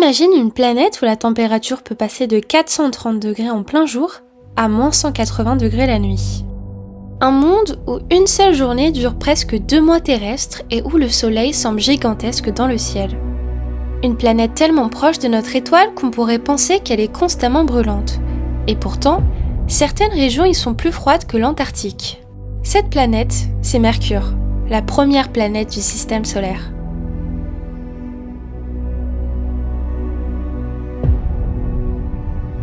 Imagine une planète où la température peut passer de 430 degrés en plein jour à moins 180 degrés la nuit. Un monde où une seule journée dure presque 2 mois terrestres et où le soleil semble gigantesque dans le ciel. Une planète tellement proche de notre étoile qu'on pourrait penser qu'elle est constamment brûlante. Et pourtant, certaines régions y sont plus froides que l'Antarctique. Cette planète, c'est Mercure, la première planète du système solaire.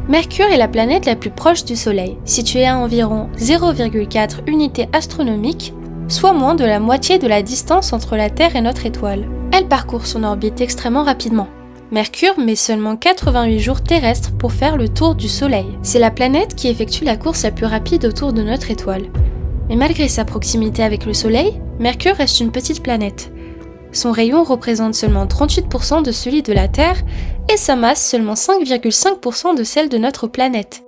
Mercure est la planète la plus proche du Soleil, située à environ 0,4 unités astronomiques, soit moins de la moitié de la distance entre la Terre et notre étoile. Elle parcourt son orbite extrêmement rapidement. Mercure met seulement 88 jours terrestres pour faire le tour du Soleil. C'est la planète qui effectue la course la plus rapide autour de notre étoile. Mais malgré sa proximité avec le Soleil, Mercure reste une petite planète. Son rayon représente seulement 38% de celui de la Terre et sa masse seulement 5,5% de celle de notre planète.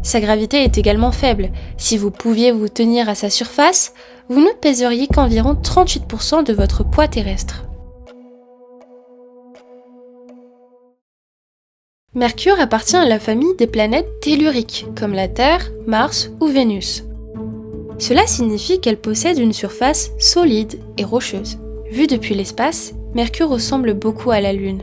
Sa gravité est également faible. Si vous pouviez vous tenir à sa surface, vous ne pèseriez qu'environ 38% de votre poids terrestre. Mercure appartient à la famille des planètes telluriques, comme la Terre, Mars ou Vénus. Cela signifie qu'elle possède une surface solide et rocheuse. Vue depuis l'espace, Mercure ressemble beaucoup à la Lune.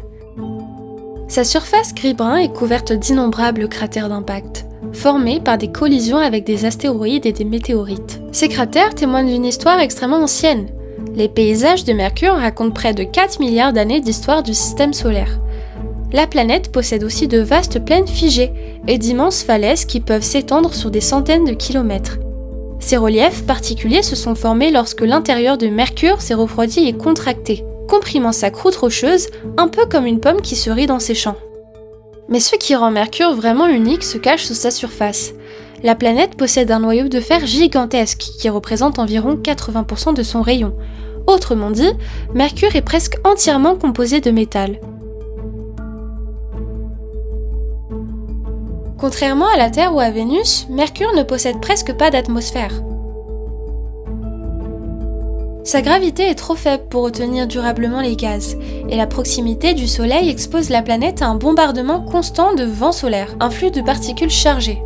Sa surface gris-brun est couverte d'innombrables cratères d'impact, formés par des collisions avec des astéroïdes et des météorites. Ces cratères témoignent d'une histoire extrêmement ancienne. Les paysages de Mercure racontent près de 4 milliards d'années d'histoire du système solaire. La planète possède aussi de vastes plaines figées et d'immenses falaises qui peuvent s'étendre sur des centaines de kilomètres. Ces reliefs particuliers se sont formés lorsque l'intérieur de Mercure s'est refroidi et contracté, comprimant sa croûte rocheuse, un peu comme une pomme qui se rit dans ses champs. Mais ce qui rend Mercure vraiment unique se cache sous sa surface. La planète possède un noyau de fer gigantesque qui représente environ 80% de son rayon. Autrement dit, Mercure est presque entièrement composé de métal. Contrairement à la Terre ou à Vénus, Mercure ne possède presque pas d'atmosphère. Sa gravité est trop faible pour retenir durablement les gaz, et la proximité du Soleil expose la planète à un bombardement constant de vent solaire, un flux de particules chargées.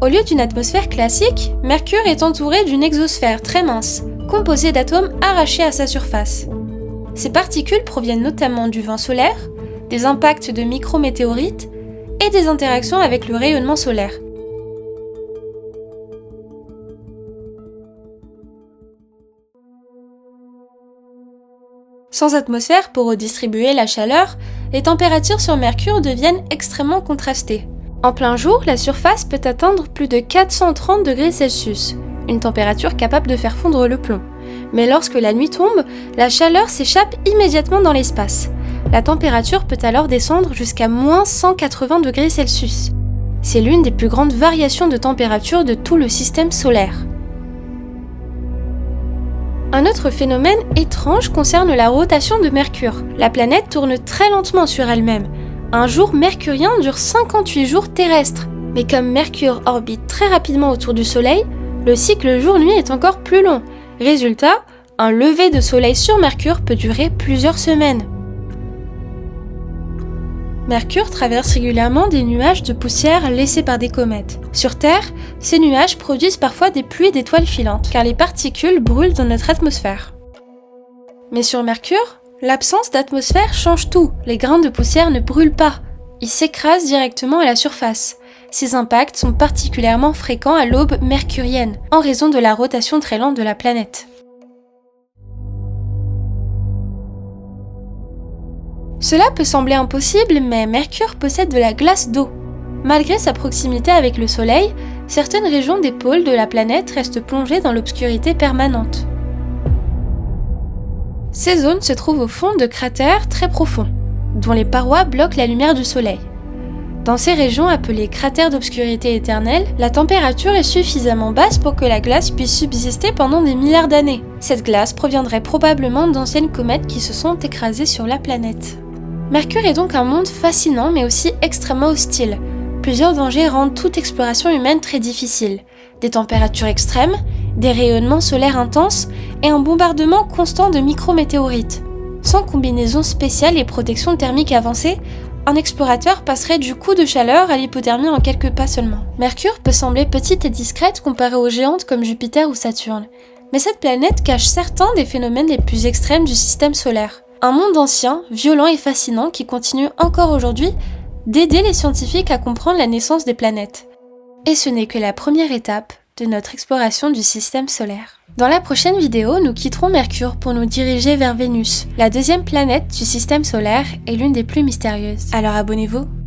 Au lieu d'une atmosphère classique, Mercure est entouré d'une exosphère très mince, composée d'atomes arrachés à sa surface. Ces particules proviennent notamment du vent solaire, des impacts de micrométéorites, et des interactions avec le rayonnement solaire. Sans atmosphère pour redistribuer la chaleur, les températures sur Mercure deviennent extrêmement contrastées. En plein jour, la surface peut atteindre plus de 430 degrés Celsius, une température capable de faire fondre le plomb. Mais lorsque la nuit tombe, la chaleur s'échappe immédiatement dans l'espace. La température peut alors descendre jusqu'à moins 180 degrés Celsius. C'est l'une des plus grandes variations de température de tout le système solaire. Un autre phénomène étrange concerne la rotation de Mercure. La planète tourne très lentement sur elle-même. Un jour mercurien dure 58 jours terrestres. Mais comme Mercure orbite très rapidement autour du Soleil, le cycle jour-nuit est encore plus long. Résultat, un lever de soleil sur Mercure peut durer plusieurs semaines. Mercure traverse régulièrement des nuages de poussière laissés par des comètes. Sur Terre, ces nuages produisent parfois des pluies d'étoiles filantes, car les particules brûlent dans notre atmosphère. Mais sur Mercure, l'absence d'atmosphère change tout. Les grains de poussière ne brûlent pas. Ils s'écrasent directement à la surface. Ces impacts sont particulièrement fréquents à l'aube mercurienne, en raison de la rotation très lente de la planète. Cela peut sembler impossible, mais Mercure possède de la glace d'eau. Malgré sa proximité avec le Soleil, certaines régions des pôles de la planète restent plongées dans l'obscurité permanente. Ces zones se trouvent au fond de cratères très profonds, dont les parois bloquent la lumière du Soleil. Dans ces régions appelées cratères d'obscurité éternelle, la température est suffisamment basse pour que la glace puisse subsister pendant des milliards d'années. Cette glace proviendrait probablement d'anciennes comètes qui se sont écrasées sur la planète. Mercure est donc un monde fascinant mais aussi extrêmement hostile. Plusieurs dangers rendent toute exploration humaine très difficile. Des températures extrêmes, des rayonnements solaires intenses et un bombardement constant de micrométéorites. Sans combinaison spéciale et protection thermique avancée, un explorateur passerait du coup de chaleur à l'hypothermie en quelques pas seulement. Mercure peut sembler petite et discrète comparée aux géantes comme Jupiter ou Saturne, mais cette planète cache certains des phénomènes les plus extrêmes du système solaire. Un monde ancien, violent et fascinant qui continue encore aujourd'hui d'aider les scientifiques à comprendre la naissance des planètes. Et ce n'est que la première étape de notre exploration du système solaire. Dans la prochaine vidéo, nous quitterons Mercure pour nous diriger vers Vénus, la deuxième planète du système solaire et l'une des plus mystérieuses. Alors abonnez-vous!